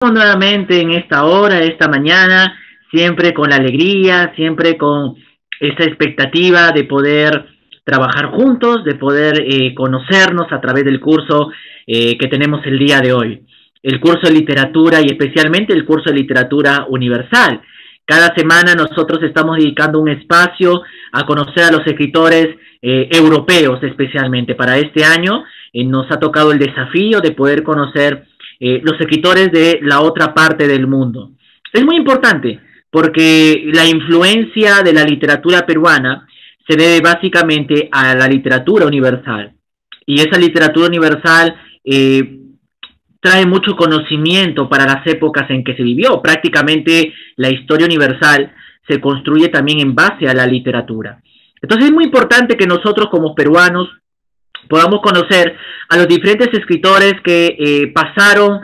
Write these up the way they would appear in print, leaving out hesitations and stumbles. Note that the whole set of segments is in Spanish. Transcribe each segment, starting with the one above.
Nuevamente en esta hora, esta mañana, siempre con la alegría, siempre con esa expectativa de poder trabajar juntos, de poder conocernos a través del curso que tenemos el día de hoy. El curso de literatura y especialmente el curso de literatura universal. Cada semana nosotros estamos dedicando un espacio a conocer a los escritores europeos especialmente. Para este año nos ha tocado el desafío de poder conocer los escritores de la otra parte del mundo. Es muy importante porque la influencia de la literatura peruana se debe básicamente a la literatura universal. Y esa literatura universal trae mucho conocimiento para las épocas en que se vivió. Prácticamente la historia universal se construye también en base a la literatura. Entonces es muy importante que nosotros como peruanos podamos conocer a los diferentes escritores que pasaron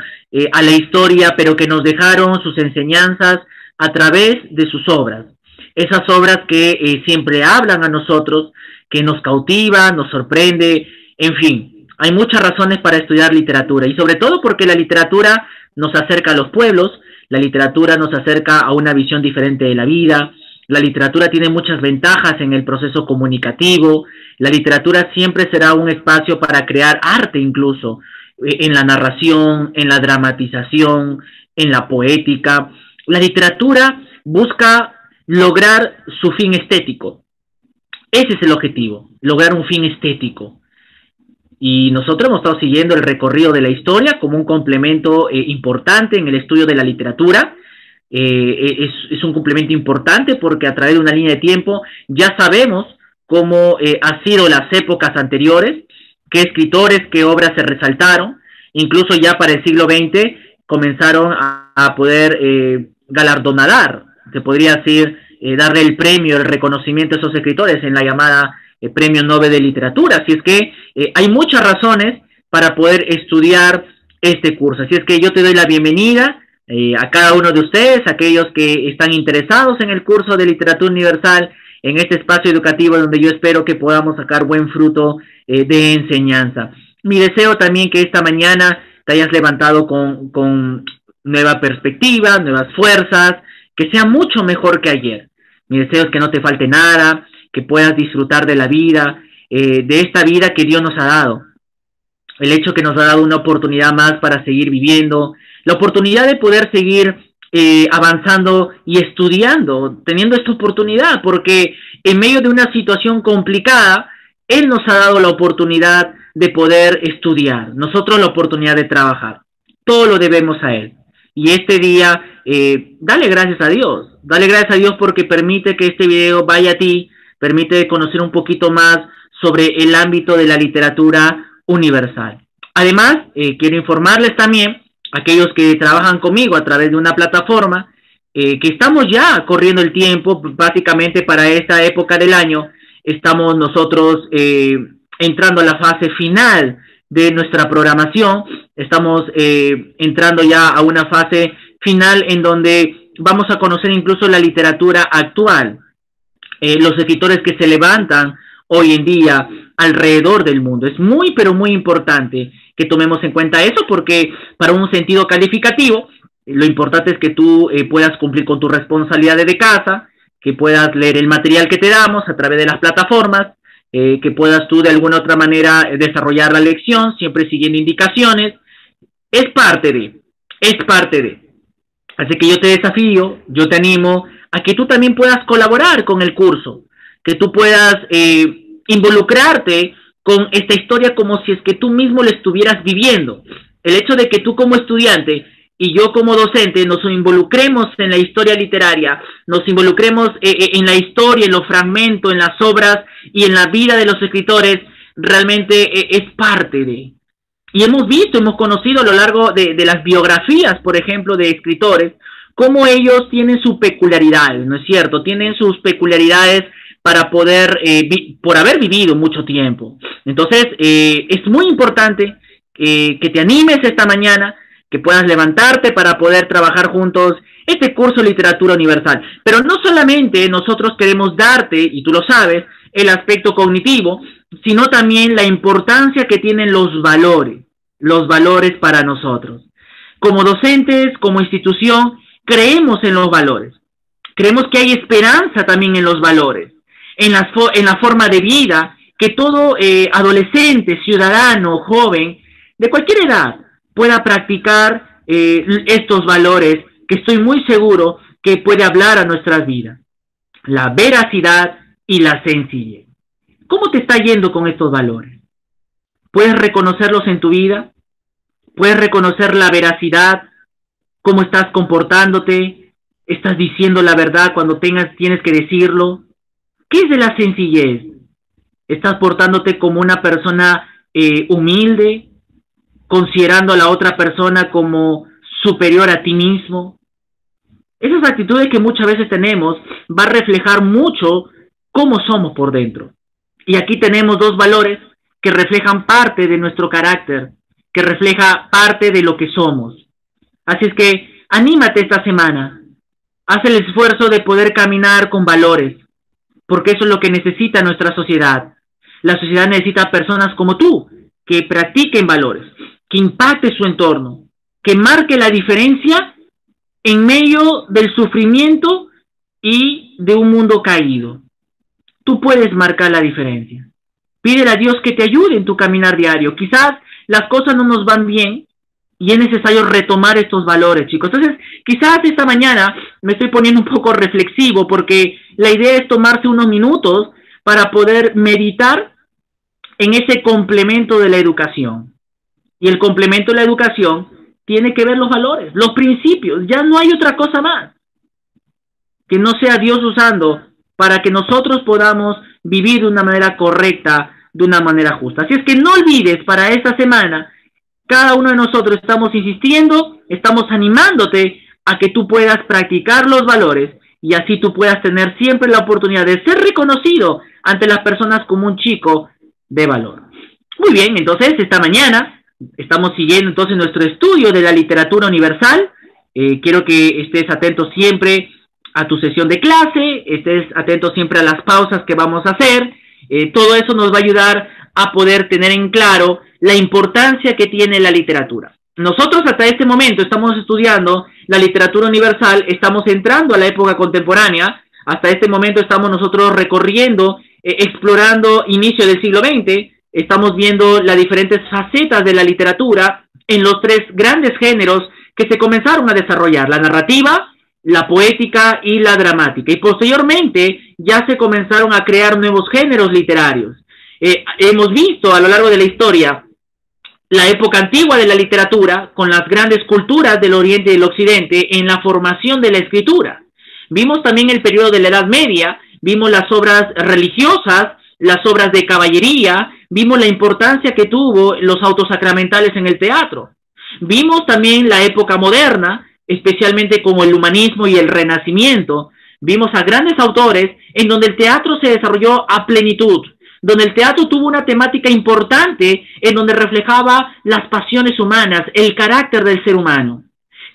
a la historia, pero que nos dejaron sus enseñanzas a través de sus obras. Esas obras que siempre hablan a nosotros, que nos cautivan, nos sorprende, en fin. Hay muchas razones para estudiar literatura y sobre todo porque la literatura nos acerca a los pueblos, la literatura nos acerca a una visión diferente de la vida. La literatura tiene muchas ventajas en el proceso comunicativo. La literatura siempre será un espacio para crear arte incluso, en la narración, en la dramatización, en la poética. La literatura busca lograr su fin estético. Ese es el objetivo, lograr un fin estético. Y nosotros hemos estado siguiendo el recorrido de la historia como un complemento importante en el estudio de la literatura. Es un complemento importante porque a través de una línea de tiempo ya sabemos cómo han sido las épocas anteriores, qué escritores, qué obras se resaltaron, incluso ya para el siglo XX comenzaron a poder galardonar, se podría decir, darle el premio, el reconocimiento a esos escritores en la llamada Premio Nobel de Literatura. Así es que hay muchas razones para poder estudiar este curso. Así es que yo te doy la bienvenida a cada uno de ustedes, aquellos que están interesados en el curso de literatura universal, en este espacio educativo donde yo espero que podamos sacar buen fruto de enseñanza. Mi deseo también que esta mañana te hayas levantado con nueva perspectiva, nuevas fuerzas, que sea mucho mejor que ayer. Mi deseo es que no te falte nada, que puedas disfrutar de la vida, de esta vida que Dios nos ha dado. El hecho que nos ha dado una oportunidad más para seguir viviendo, la oportunidad de poder seguir avanzando y estudiando, teniendo esta oportunidad, porque en medio de una situación complicada, Él nos ha dado la oportunidad de poder estudiar, nosotros la oportunidad de trabajar. Todo lo debemos a Él. Y este día, dale gracias a Dios porque permite que este video vaya a ti, permite conocer un poquito más sobre el ámbito de la literatura universal. Además, quiero informarles también, aquellos que trabajan conmigo a través de una plataforma, que estamos ya corriendo el tiempo, básicamente para esta época del año, estamos nosotros entrando a la fase final de nuestra programación, estamos entrando ya a una fase final en donde vamos a conocer incluso la literatura actual, los escritores que se levantan hoy en día alrededor del mundo. Es muy, pero muy importante que tomemos en cuenta eso porque para un sentido calificativo, lo importante es que tú puedas cumplir con tus responsabilidades de casa, que puedas leer el material que te damos a través de las plataformas, que puedas tú de alguna otra manera desarrollar la lección, siempre siguiendo indicaciones. Es parte de. Así que yo te desafío, yo te animo a que tú también puedas colaborar con el curso, que tú puedas involucrarte con esta historia como si es que tú mismo la estuvieras viviendo. El hecho de que tú como estudiante y yo como docente nos involucremos en la historia literaria, nos involucremos en la historia, en los fragmentos, en las obras y en la vida de los escritores, realmente es parte de. Y hemos visto, hemos conocido a lo largo de las biografías, por ejemplo, de escritores, cómo ellos tienen sus peculiaridades, ¿no es cierto? Tienen sus peculiaridades para poder, por haber vivido mucho tiempo. Entonces, es muy importante que te animes esta mañana, que puedas levantarte para poder trabajar juntos este curso de literatura universal. Pero no solamente nosotros queremos darte, y tú lo sabes, el aspecto cognitivo, sino también la importancia que tienen los valores para nosotros. como docentes, como institución, creemos en los valores. Creemos que hay esperanza también en los valores, en la forma de vida que todo adolescente, ciudadano, joven, de cualquier edad, pueda practicar estos valores que estoy muy seguro que puede hablar a nuestras vidas. La veracidad y la sencillez. ¿Cómo te está yendo con estos valores? ¿Puedes reconocerlos en tu vida? ¿Puedes reconocer la veracidad? ¿Cómo estás comportándote? ¿Estás diciendo la verdad cuando tienes que decirlo? ¿Qué es de la sencillez? ¿Estás portándote como una persona humilde, considerando a la otra persona como superior a ti mismo? Esas actitudes que muchas veces tenemos va a reflejar mucho cómo somos por dentro. Y aquí tenemos dos valores que reflejan parte de nuestro carácter, que refleja parte de lo que somos. Así es que anímate esta semana, haz el esfuerzo de poder caminar con valores, porque eso es lo que necesita nuestra sociedad. La sociedad necesita personas como tú, que practiquen valores, que impacte su entorno, que marque la diferencia en medio del sufrimiento y de un mundo caído. Tú puedes marcar la diferencia. Pídele a Dios que te ayude en tu caminar diario. Quizás las cosas no nos van bien y es necesario retomar estos valores, chicos. Entonces, quizás esta mañana me estoy poniendo un poco reflexivo porque la idea es tomarse unos minutos para poder meditar en ese complemento de la educación. Y el complemento de la educación tiene que ver los valores, los principios. Ya no hay otra cosa más que no sea Dios usando para que nosotros podamos vivir de una manera correcta, de una manera justa. Así es que no olvides, para esta semana, cada uno de nosotros estamos insistiendo, estamos animándote a que tú puedas practicar los valores y así tú puedas tener siempre la oportunidad de ser reconocido ante las personas como un chico de valor. Muy bien, entonces esta mañana estamos siguiendo entonces nuestro estudio de la literatura universal. Quiero que estés atento siempre a tu sesión de clase, estés atento siempre a las pausas que vamos a hacer. Todo eso nos va a ayudar a poder tener en claro la importancia que tiene la literatura. Nosotros hasta este momento estamos estudiando la literatura universal, estamos entrando a la época contemporánea, hasta este momento estamos nosotros recorriendo, explorando inicio del siglo XX, estamos viendo las diferentes facetas de la literatura en los tres grandes géneros que se comenzaron a desarrollar, la narrativa, la poética y la dramática. Y posteriormente ya se comenzaron a crear nuevos géneros literarios. Hemos visto a lo largo de la historia la época antigua de la literatura con las grandes culturas del Oriente y del Occidente en la formación de la escritura. Vimos también el periodo de la Edad Media, vimos las obras religiosas, las obras de caballería, vimos la importancia que tuvo los autos sacramentales en el teatro. Vimos también la época moderna, especialmente como el humanismo y el renacimiento. Vimos a grandes autores en donde el teatro se desarrolló a plenitud, donde el teatro tuvo una temática importante en donde reflejaba las pasiones humanas, el carácter del ser humano.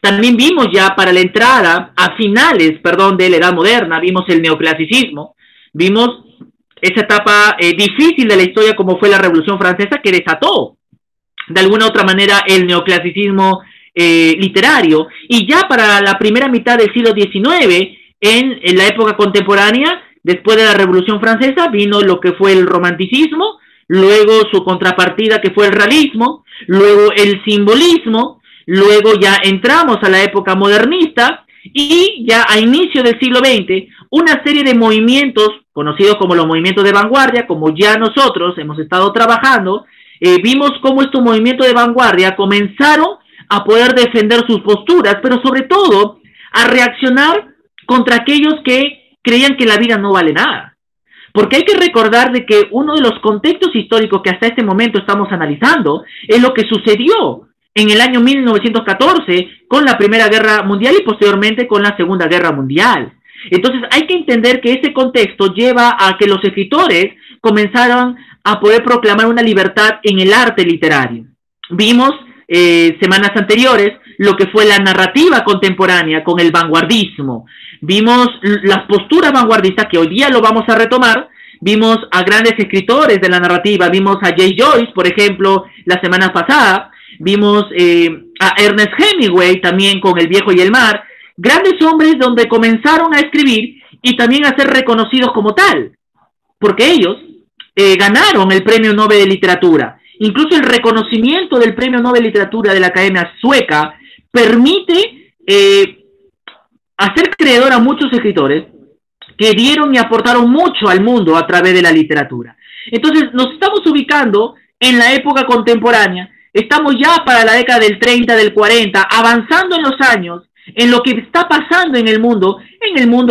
También vimos ya para la entrada a finales, de la Edad Moderna, vimos el neoclasicismo, vimos esa etapa difícil de la historia como fue la Revolución Francesa que desató de alguna u otra manera el neoclasicismo literario, y ya para la primera mitad del siglo XIX, en la época contemporánea, después de la Revolución Francesa, vino lo que fue el romanticismo, luego su contrapartida que fue el realismo, luego el simbolismo, luego ya entramos a la época modernista, y ya a inicio del siglo XX, una serie de movimientos, conocidos como los movimientos de vanguardia, como ya nosotros hemos estado trabajando, vimos cómo estos movimientos de vanguardia comenzaron a poder defender sus posturas, pero sobre todo a reaccionar contra aquellos que creían que la vida no vale nada. Porque hay que recordar de que uno de los contextos históricos que hasta este momento estamos analizando es lo que sucedió en el año 1914 con la Primera Guerra Mundial y posteriormente con la Segunda Guerra Mundial. Entonces hay que entender que ese contexto lleva a que los escritores comenzaron a poder proclamar una libertad en el arte literario. Vimos semanas anteriores lo que fue la narrativa contemporánea con el vanguardismo. Vimos las posturas vanguardistas que hoy día lo vamos a retomar. Vimos a grandes escritores de la narrativa, vimos a Jay Joyce, por ejemplo, la semana pasada, vimos a Ernest Hemingway también con El viejo y el mar, grandes hombres donde comenzaron a escribir y también a ser reconocidos como tal, porque ellos ganaron el Premio Nobel de Literatura. Incluso el reconocimiento del Premio Nobel de Literatura de la Academia Sueca permite hacer creedor a muchos escritores que dieron y aportaron mucho al mundo a través de la literatura. Entonces nos estamos ubicando en la época contemporánea, estamos ya para la década del 30, del 40, avanzando en los años, en lo que está pasando en el mundo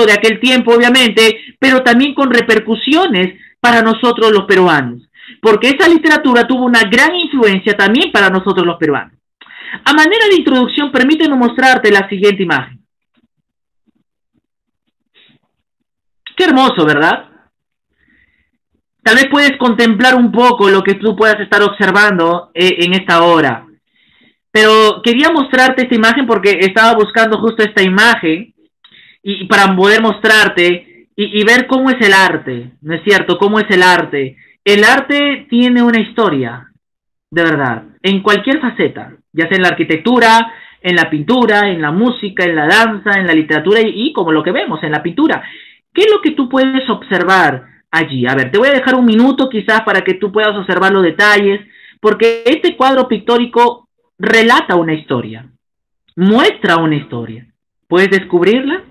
de aquel tiempo obviamente, pero también con repercusiones para nosotros los peruanos, porque esa literatura tuvo una gran influencia también para nosotros los peruanos. A manera de introducción, permíteme mostrarte la siguiente imagen. Qué hermoso, ¿verdad? Tal vez puedes contemplar un poco lo que tú puedas estar observando en esta hora. Pero quería mostrarte esta imagen porque estaba buscando justo esta imagen y para poder mostrarte y ver cómo es el arte, ¿no es cierto? ¿Cómo es el arte? El arte tiene una historia, de verdad, en cualquier faceta, ya sea en la arquitectura, en la pintura, en la música, en la danza, en la literatura y como lo que vemos, en la pintura. ¿Qué es lo que tú puedes observar allí? A ver, te voy a dejar un minuto quizás para que tú puedas observar los detalles, porque este cuadro pictórico relata una historia, muestra una historia. ¿Puedes descubrirla?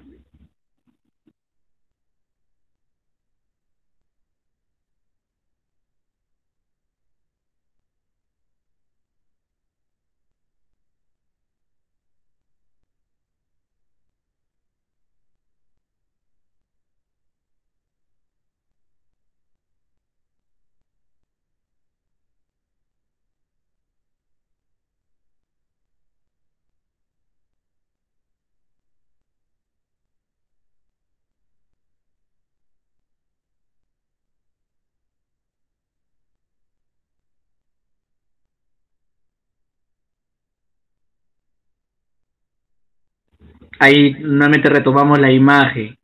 Ahí nuevamente retomamos la imagen.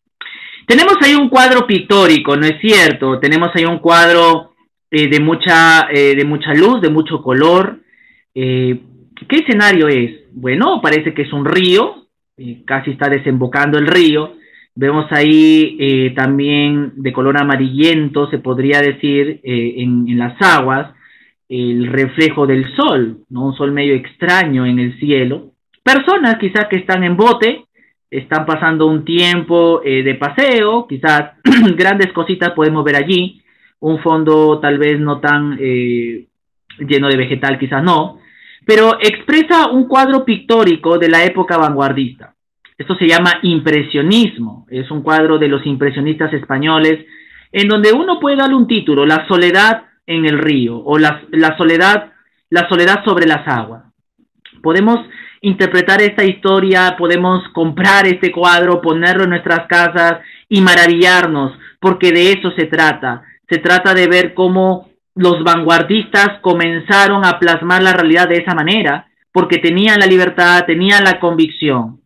Tenemos ahí un cuadro pictórico, ¿no es cierto? Tenemos ahí un cuadro de mucha luz, de mucho color. ¿Qué escenario es? Bueno, parece que es un río, casi está desembocando el río. Vemos ahí también de color amarillento, se podría decir, en las aguas, el reflejo del sol, ¿no? Un sol medio extraño en el cielo. Personas quizás que están en bote, están pasando un tiempo de paseo, quizás grandes cositas podemos ver allí, un fondo tal vez no tan lleno de vegetal, quizás no, pero expresa un cuadro pictórico de la época vanguardista. Esto se llama impresionismo, es un cuadro de los impresionistas españoles, en donde uno puede darle un título, La soledad en el río, o la soledad sobre las aguas. Podemos interpretar esta historia, podemos comprar este cuadro, ponerlo en nuestras casas y maravillarnos, porque de eso se trata. Se trata de ver cómo los vanguardistas comenzaron a plasmar la realidad de esa manera, porque tenían la libertad, tenían la convicción.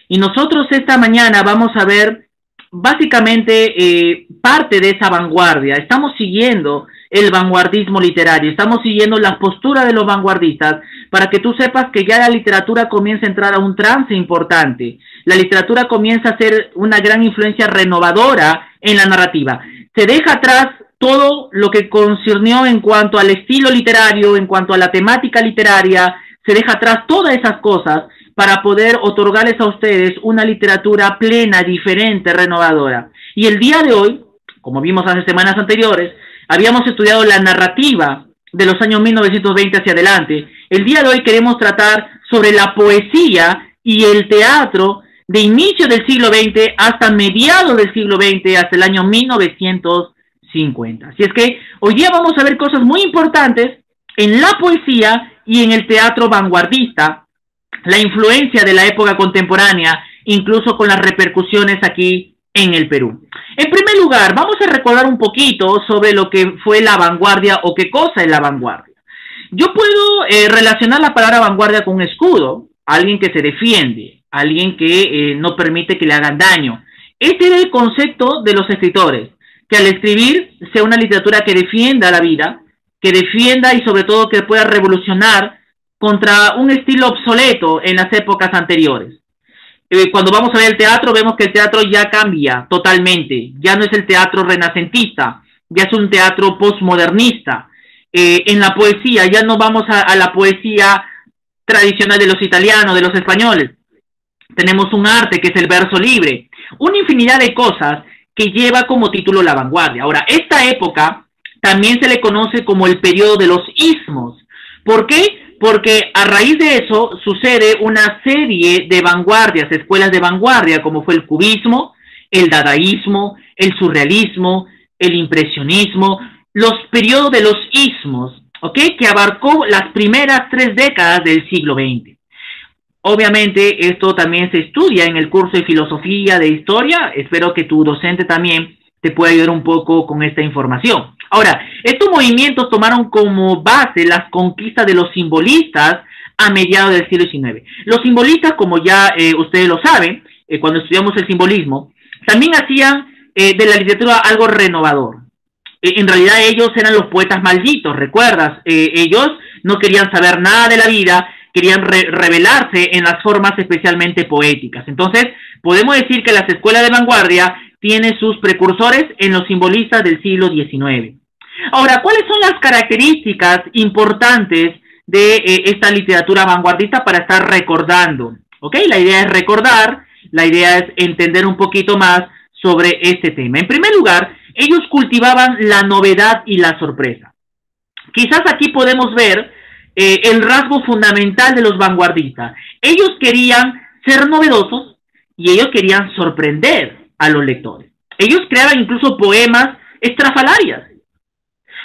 Y nosotros esta mañana vamos a ver básicamente parte de esa vanguardia. Estamos siguiendo el vanguardismo literario, estamos siguiendo las posturas de los vanguardistas para que tú sepas que ya la literatura comienza a entrar a un trance importante. La literatura comienza a ser una gran influencia renovadora en la narrativa. Se deja atrás todo lo que conciernió en cuanto al estilo literario, en cuanto a la temática literaria, se deja atrás todas esas cosas para poder otorgarles a ustedes una literatura plena, diferente, renovadora. Y el día de hoy, como vimos hace semanas anteriores, habíamos estudiado la narrativa de los años 1920 hacia adelante. El día de hoy queremos tratar sobre la poesía y el teatro de inicio del siglo XX hasta mediados del siglo XX, hasta el año 1950. Así es que hoy día vamos a ver cosas muy importantes en la poesía y en el teatro vanguardista, la influencia de la época contemporánea, incluso con las repercusiones aquí en el Perú. En primer lugar, vamos a recordar un poquito sobre lo que fue la vanguardia o qué cosa es la vanguardia. Yo puedo relacionar la palabra vanguardia con un escudo, alguien que se defiende, alguien que no permite que le hagan daño. Este era el concepto de los escritores, que al escribir sea una literatura que defienda la vida, que defienda y sobre todo que pueda revolucionar contra un estilo obsoleto en las épocas anteriores. Cuando vamos a ver el teatro, vemos que el teatro ya cambia totalmente. Ya no es el teatro renacentista, ya es un teatro postmodernista. En la poesía, ya no vamos a la poesía tradicional de los italianos, de los españoles. Tenemos un arte que es el verso libre. Una infinidad de cosas que lleva como título La Vanguardia. Ahora, esta época también se le conoce como el periodo de los ismos. ¿Por qué? Porque a raíz de eso sucede una serie de vanguardias, escuelas de vanguardia, como fue el cubismo, el dadaísmo, el surrealismo, el impresionismo, los periodos de los ismos, ¿ok? Que abarcó las primeras 3 décadas del siglo XX. Obviamente esto también se estudia en el curso de filosofía, de historia. Espero que tu docente también te pueda ayudar un poco con esta información. Ahora, estos movimientos tomaron como base las conquistas de los simbolistas a mediados del siglo XIX. Los simbolistas, como ya ustedes lo saben, cuando estudiamos el simbolismo, también hacían de la literatura algo renovador. En realidad ellos eran los poetas malditos, ¿recuerdas? Ellos no querían saber nada de la vida, querían revelarse en las formas especialmente poéticas. Entonces, podemos decir que las escuelas de vanguardia tienen sus precursores en los simbolistas del siglo XIX. Ahora, ¿cuáles son las características importantes de esta literatura vanguardista para estar recordando? ¿Ok? La idea es recordar, la idea es entender un poquito más sobre este tema. En primer lugar, ellos cultivaban la novedad y la sorpresa. Quizás aquí podemos ver el rasgo fundamental de los vanguardistas. Ellos querían ser novedosos y ellos querían sorprender a los lectores. Ellos creaban incluso poemas estrafalarias,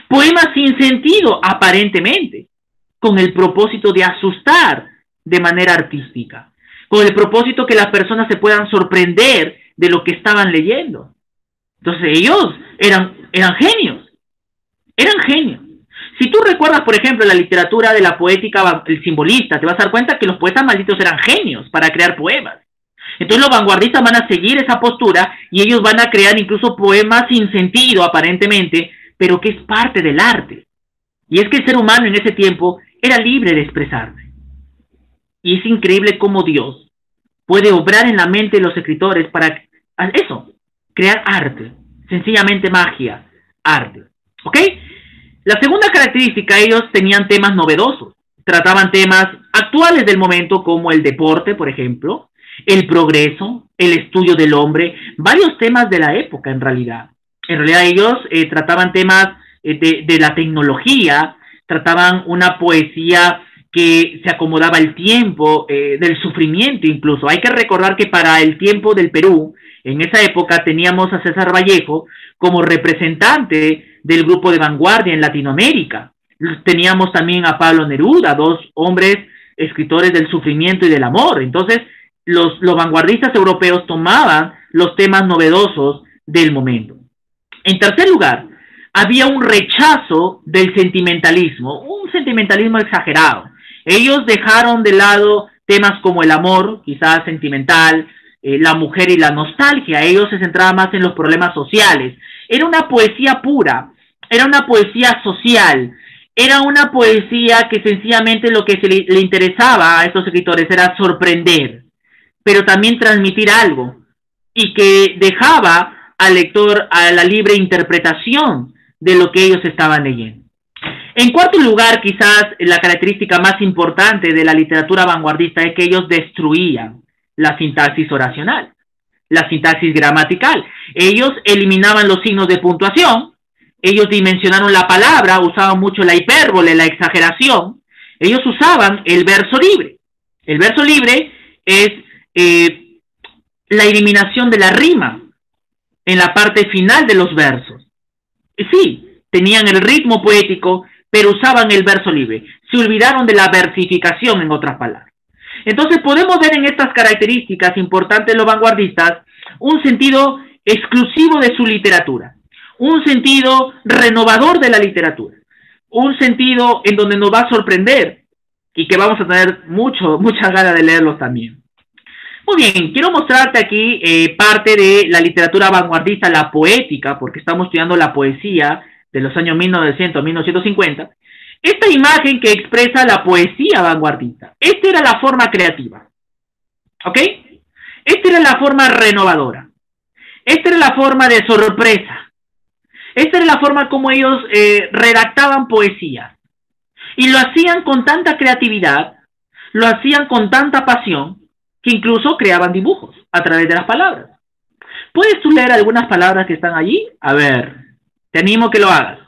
poemas sin sentido aparentemente, con el propósito de asustar de manera artística, con el propósito que las personas se puedan sorprender de lo que estaban leyendo. Entonces ellos eran genios, eran genios. Si tú recuerdas, por ejemplo, la literatura de la poética, el simbolista, te vas a dar cuenta que los poetas malditos eran genios para crear poemas. Entonces los vanguardistas van a seguir esa postura y ellos van a crear incluso poemas sin sentido aparentemente, pero que es parte del arte. Y es que el ser humano en ese tiempo era libre de expresarse. Y es increíble cómo Dios puede obrar en la mente de los escritores para eso, crear arte, sencillamente magia, arte. ¿Ok? La segunda característica, ellos tenían temas novedosos, trataban temas actuales del momento como el deporte, por ejemplo, el progreso, el estudio del hombre, varios temas de la época en realidad. En realidad ellos trataban temas de la tecnología, trataban una poesía que se acomodaba al tiempo, del sufrimiento incluso. Hay que recordar que para el tiempo del Perú, en esa época teníamos a César Vallejo como representante del grupo de vanguardia en Latinoamérica. Teníamos también a Pablo Neruda, 2 hombres escritores del sufrimiento y del amor. Entonces, los vanguardistas europeos tomaban los temas novedosos del momento. En tercer lugar, había un rechazo del sentimentalismo, un sentimentalismo exagerado. Ellos dejaron de lado temas como el amor, quizás sentimental, la mujer y la nostalgia. Ellos se centraban más en los problemas sociales. Era una poesía pura, era una poesía social, era una poesía que sencillamente lo que le interesaba a estos escritores era sorprender, pero también transmitir algo, y que dejaba al lector a la libre interpretación de lo que ellos estaban leyendo. En cuarto lugar, quizás la característica más importante de la literatura vanguardista es que ellos destruían la sintaxis oracional, la sintaxis gramatical. Ellos eliminaban los signos de puntuación, ellos dimensionaron la palabra, usaban mucho la hipérbole, la exageración. Ellos usaban el verso libre. El verso libre es la eliminación de la rima en la parte final de los versos. Sí, tenían el ritmo poético, pero usaban el verso libre. Se olvidaron de la versificación, en otras palabras. Entonces podemos ver en estas características importantes de los vanguardistas un sentido exclusivo de su literatura, un sentido renovador de la literatura, un sentido en donde nos va a sorprender y que vamos a tener muchas ganas de leerlos también. Muy bien, quiero mostrarte aquí parte de la literatura vanguardista, la poética, porque estamos estudiando la poesía de los años 1900 a 1950. Esta imagen que expresa la poesía vanguardista. Esta era la forma creativa. ¿Ok? Esta era la forma renovadora. Esta era la forma de sorpresa. Esta era la forma como ellos redactaban poesía. Y lo hacían con tanta creatividad, lo hacían con tanta pasión, que incluso creaban dibujos a través de las palabras. ¿Puedes tú leer algunas palabras que están allí? A ver, te animo a que lo hagas.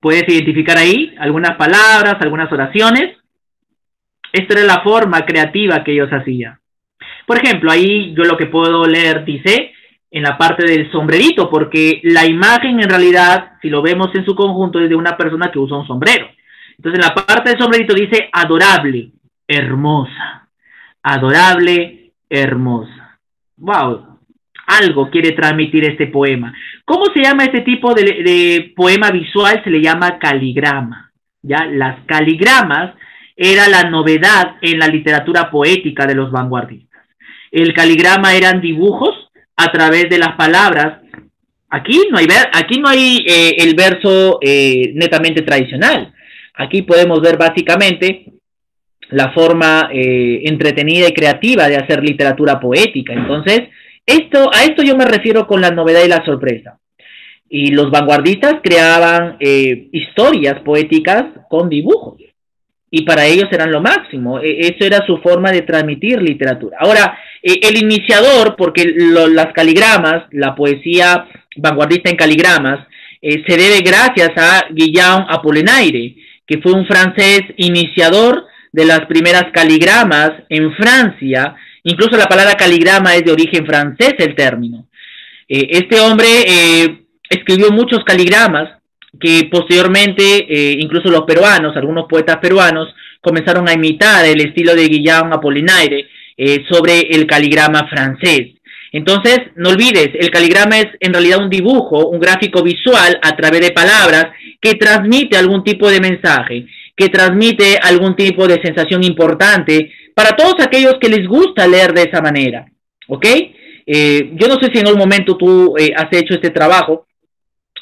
¿Puedes identificar ahí algunas palabras, algunas oraciones? Esta era la forma creativa que ellos hacían. Por ejemplo, ahí yo lo que puedo leer dice en la parte del sombrerito, porque la imagen en realidad, si lo vemos en su conjunto, es de una persona que usa un sombrero. Entonces en la parte del sombrerito dice adorable, hermosa. Adorable, hermosa. ¡Wow! Algo quiere transmitir este poema. ¿Cómo se llama este tipo de poema visual? Se le llama caligrama. ¿Ya? Las caligramas era la novedad en la literatura poética de los vanguardistas. El caligrama eran dibujos a través de las palabras. Aquí no hay el verso netamente tradicional. Aquí podemos ver básicamente la forma entretenida y creativa de hacer literatura poética. Entonces, a esto yo me refiero con la novedad y la sorpresa. Y los vanguardistas creaban historias poéticas con dibujos. Y para ellos eran lo máximo. Eso era su forma de transmitir literatura. Ahora, el iniciador, porque las caligramas, la poesía vanguardista en caligramas, se debe gracias a Guillaume Apollinaire, que fue un francés iniciador de las primeras caligramas en Francia. Incluso la palabra caligrama es de origen francés el término. Este hombre escribió muchos caligramas que posteriormente, incluso los peruanos, algunos poetas peruanos, comenzaron a imitar el estilo de Guillaume Apollinaire sobre el caligrama francés. Entonces, no olvides, el caligrama es en realidad un dibujo, un gráfico visual a través de palabras que transmite algún tipo de mensaje, que transmite algún tipo de sensación importante para todos aquellos que les gusta leer de esa manera, ¿ok? Yo no sé si en algún momento tú has hecho este trabajo,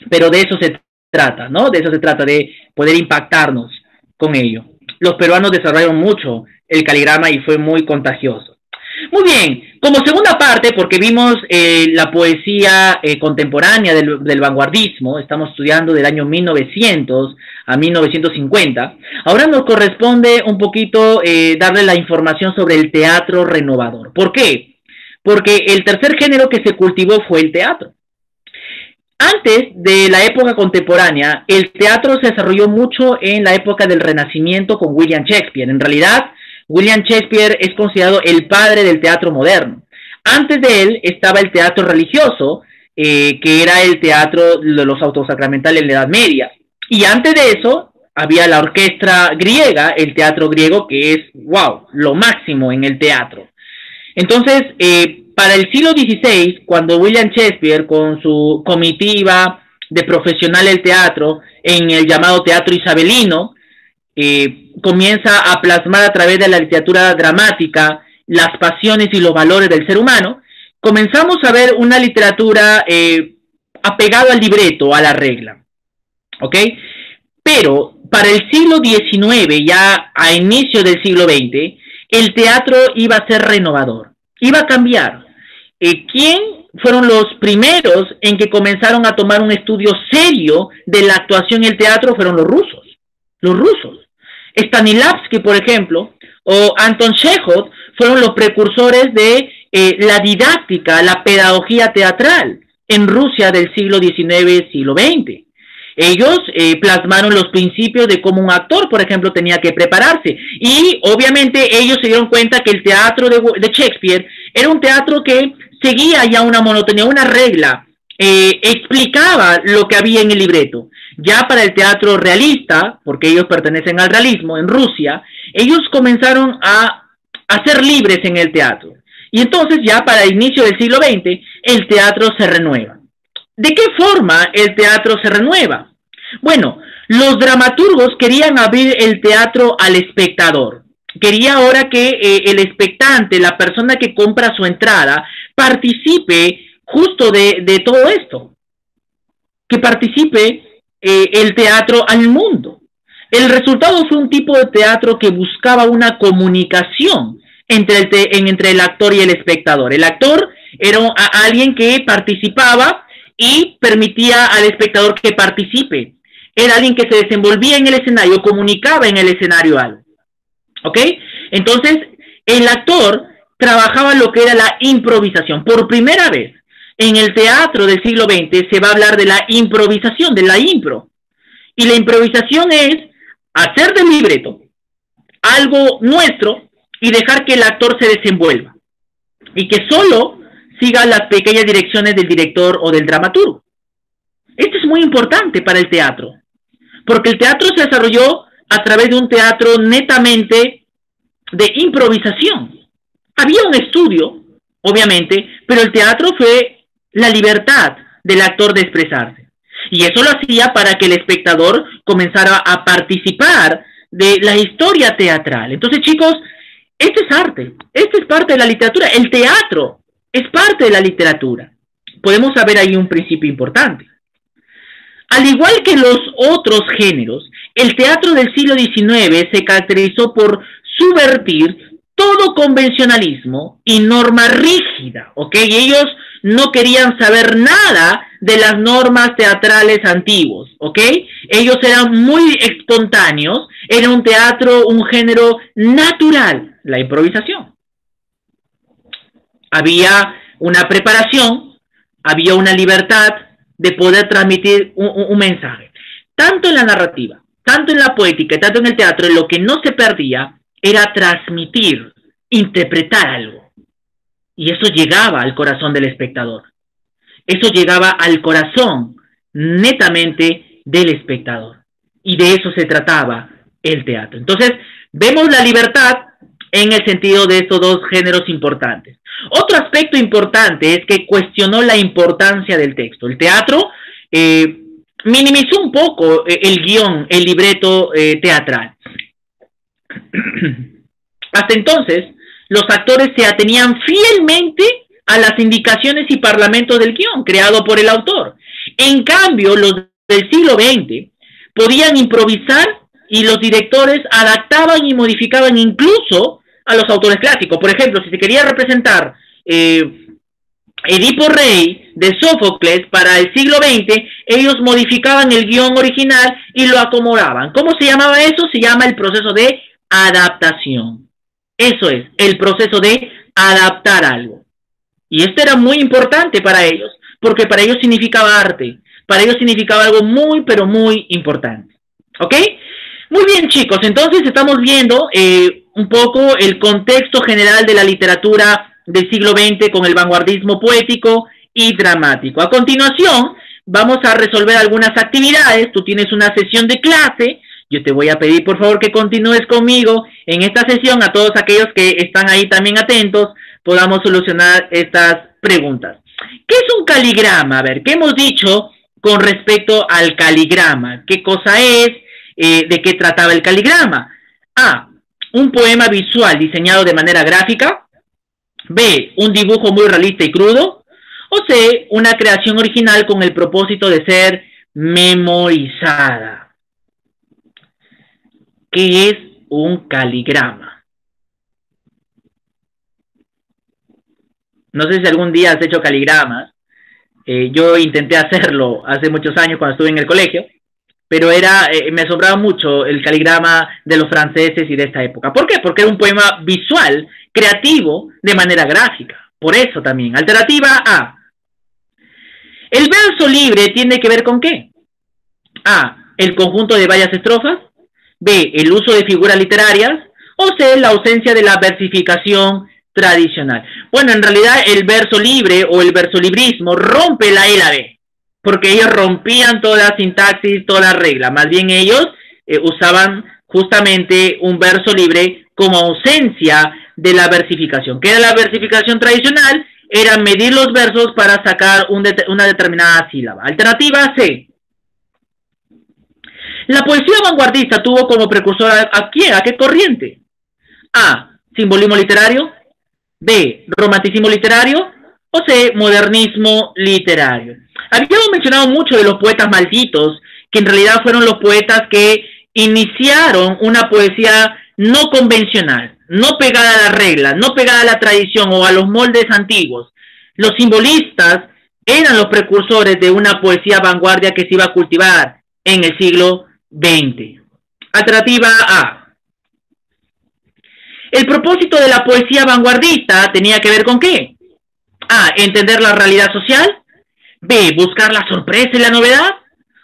pero de eso se trata, ¿no? De eso se trata, de poder impactarnos con ello. Los peruanos desarrollaron mucho el caligrama y fue muy contagioso. Muy bien, como segunda parte, porque vimos la poesía contemporánea del vanguardismo, estamos estudiando del año 1900 a 1950, ahora nos corresponde un poquito darle la información sobre el teatro renovador. ¿Por qué? Porque el tercer género que se cultivó fue el teatro. Antes de la época contemporánea, el teatro se desarrolló mucho en la época del Renacimiento con William Shakespeare. En realidad, William Shakespeare es considerado el padre del teatro moderno. Antes de él estaba el teatro religioso, que era el teatro de los autosacramentales en la Edad Media. Y antes de eso, había la orquesta griega, el teatro griego, que es, wow, lo máximo en el teatro. Entonces, para el siglo XVI, cuando William Shakespeare, con su comitiva de profesionales del teatro, en el llamado teatro isabelino, comienza a plasmar a través de la literatura dramática las pasiones y los valores del ser humano, comenzamos a ver una literatura apegada al libreto, a la regla, ¿ok? Pero para el siglo XIX, ya a inicio del siglo XX, el teatro iba a ser renovador, iba a cambiar. ¿Quién fueron los primeros en que comenzaron a tomar un estudio serio de la actuación en el teatro? Fueron los rusos. Los rusos. Stanislavski, por ejemplo, o Anton Chekhov fueron los precursores de la didáctica, la pedagogía teatral en Rusia del siglo XIX, siglo XX. Ellos plasmaron los principios de cómo un actor, por ejemplo, tenía que prepararse. Y obviamente ellos se dieron cuenta que el teatro de Shakespeare era un teatro que seguía ya una monotonía, una regla, explicaba lo que había en el libreto. Ya para el teatro realista, porque ellos pertenecen al realismo en Rusia, ellos comenzaron a ser libres en el teatro. Y entonces ya para el inicio del siglo XX, el teatro se renueva. ¿De qué forma el teatro se renueva? Bueno, los dramaturgos querían abrir el teatro al espectador. Quería ahora que el expectante, la persona que compra su entrada, participe justo de todo esto. Que participe el teatro al mundo. El resultado fue un tipo de teatro que buscaba una comunicación entre el actor y el espectador. El actor era alguien que participaba y permitía al espectador que participe. Era alguien que se desenvolvía en el escenario, comunicaba en el escenario algo. ¿Ok? Entonces, el actor trabajaba lo que era la improvisación. Por primera vez en el teatro del siglo XX se va a hablar de la improvisación, de la impro. Y la improvisación es hacer del libreto algo nuestro y dejar que el actor se desenvuelva. Y que solo siga las pequeñas direcciones del director o del dramaturgo. Esto es muy importante para el teatro, porque el teatro se desarrolló a través de un teatro netamente de improvisación. Había un estudio, obviamente, pero el teatro fue la libertad del actor de expresarse. Y eso lo hacía para que el espectador comenzara a participar de la historia teatral. Entonces, chicos, esto es arte, esto es parte de la literatura. El teatro es parte de la literatura. Podemos saber ahí un principio importante. Al igual que los otros géneros, el teatro del siglo XIX se caracterizó por subvertir todo convencionalismo y norma rígida, ¿ok? Ellos no querían saber nada de las normas teatrales antiguos, ¿ok? Ellos eran muy espontáneos, era un teatro, un género natural, la improvisación. Había una preparación, había una libertad de poder transmitir un mensaje. Tanto en la narrativa, tanto en la poética, tanto en el teatro, lo que no se perdía era transmitir, interpretar algo. Y eso llegaba al corazón del espectador. Eso llegaba al corazón netamente del espectador. Y de eso se trataba el teatro. Entonces, vemos la libertad en el sentido de estos dos géneros importantes. Otro aspecto importante es que cuestionó la importancia del texto. El teatro minimizó un poco el guión, el libreto teatral. Hasta entonces, los actores se atenían fielmente a las indicaciones y parlamentos del guión creado por el autor. En cambio, los del siglo XX podían improvisar y los directores adaptaban y modificaban incluso a los autores clásicos. Por ejemplo, si se quería representar Edipo Rey de Sófocles para el siglo XX, ellos modificaban el guión original y lo acomodaban. ¿Cómo se llamaba eso? Se llama el proceso de adaptación. Eso es, el proceso de adaptar algo. Y esto era muy importante para ellos, porque para ellos significaba arte, para ellos significaba algo muy, pero muy importante. ¿Ok? Muy bien, chicos, entonces estamos viendo un poco el contexto general de la literatura del siglo XX con el vanguardismo poético y dramático. A continuación, vamos a resolver algunas actividades. Tú tienes una sesión de clase. Yo te voy a pedir, por favor, que continúes conmigo en esta sesión. A todos aquellos que están ahí también atentos, podamos solucionar estas preguntas. ¿Qué es un caligrama? A ver, ¿qué hemos dicho con respecto al caligrama? ¿Qué cosa es? ¿De qué trataba el caligrama? A, un poema visual diseñado de manera gráfica. B, un dibujo muy realista y crudo. O C, una creación original con el propósito de ser memorizada. ¿Qué es un caligrama? No sé si algún día has hecho caligramas. Yo intenté hacerlo hace muchos años cuando estuve en el colegio, pero me asombraba mucho el caligrama de los franceses y de esta época. ¿Por qué? Porque era un poema visual, creativo, de manera gráfica. Por eso también. Alternativa A. ¿El verso libre tiene que ver con qué? A, el conjunto de varias estrofas. B, el uso de figuras literarias. O C, la ausencia de la versificación tradicional. Bueno, en realidad el verso libre o el versolibrismo rompe la E y la B, porque ellos rompían toda la sintaxis, toda la regla. Más bien ellos usaban justamente un verso libre como ausencia de la versificación. ¿Qué era la versificación tradicional? Era medir los versos para sacar una determinada sílaba. Alternativa C. La poesía vanguardista tuvo como precursor ¿a quién? ¿A qué corriente? A. Simbolismo literario. B. Romanticismo literario. O C. Modernismo literario. Habíamos mencionado mucho de los poetas malditos, que en realidad fueron los poetas que iniciaron una poesía no convencional, no pegada a la regla, no pegada a la tradición o a los moldes antiguos. Los simbolistas eran los precursores de una poesía vanguardia que se iba a cultivar en el siglo XX. Alternativa A. El propósito de la poesía vanguardista tenía que ver con ¿qué? A. Entender la realidad social. B. Buscar la sorpresa y la novedad.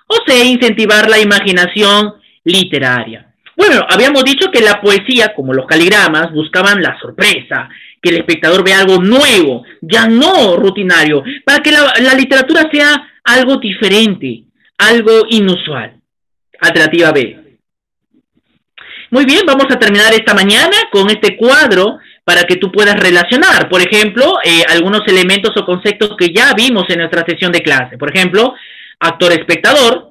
O C. Incentivar la imaginación literaria. Bueno, habíamos dicho que la poesía, como los caligramas, buscaban la sorpresa, que el espectador vea algo nuevo, ya no rutinario, para que la literatura sea algo diferente, algo inusual. Alternativa B. Muy bien, vamos a terminar esta mañana con este cuadro para que tú puedas relacionar, por ejemplo, algunos elementos o conceptos que ya vimos en nuestra sesión de clase. Por ejemplo, actor-espectador,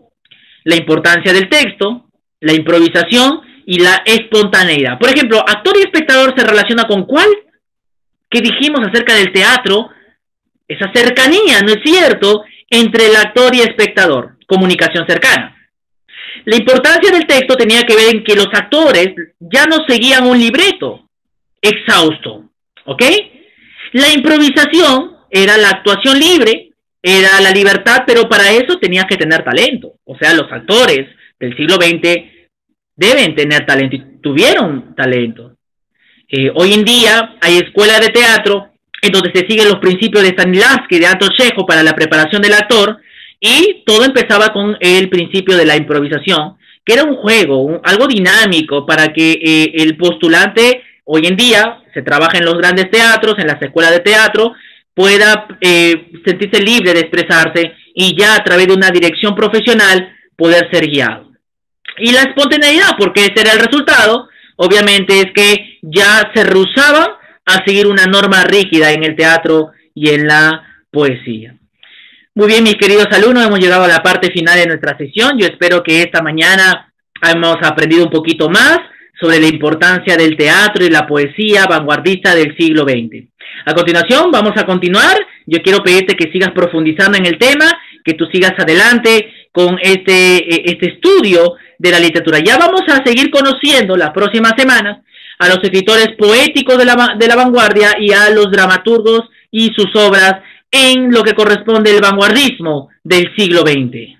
la importancia del texto, la improvisación y la espontaneidad. Por ejemplo, actor y espectador se relaciona con ¿cuál? ¿Qué dijimos acerca del teatro? Esa cercanía, ¿no es cierto?, entre el actor y espectador, comunicación cercana. La importancia del texto tenía que ver en que los actores ya no seguían un libreto exhausto, ¿ok? La improvisación era la actuación libre, era la libertad, pero para eso tenías que tener talento. O sea, los actores del siglo XX deben tener talento y tuvieron talento. Hoy en día hay escuelas de teatro en donde se siguen los principios de Stanislavski, de Anton Chekhov para la preparación del actor, y todo empezaba con el principio de la improvisación, que era un juego, algo dinámico para que el postulante, hoy en día se trabaja en los grandes teatros, en las escuelas de teatro, pueda sentirse libre de expresarse y ya a través de una dirección profesional poder ser guiado. Y la espontaneidad, porque ese era el resultado, obviamente es que ya se rehusaban a seguir una norma rígida en el teatro y en la poesía. Muy bien, mis queridos alumnos, hemos llegado a la parte final de nuestra sesión. Yo espero que esta mañana hemos aprendido un poquito más sobre la importancia del teatro y la poesía vanguardista del siglo XX. A continuación, vamos a continuar. Yo quiero pedirte que sigas profundizando en el tema, que tú sigas adelante con este estudio de la literatura. Ya vamos a seguir conociendo las próximas semanas a los escritores poéticos de la vanguardia y a los dramaturgos y sus obras en lo que corresponde al vanguardismo del siglo XX.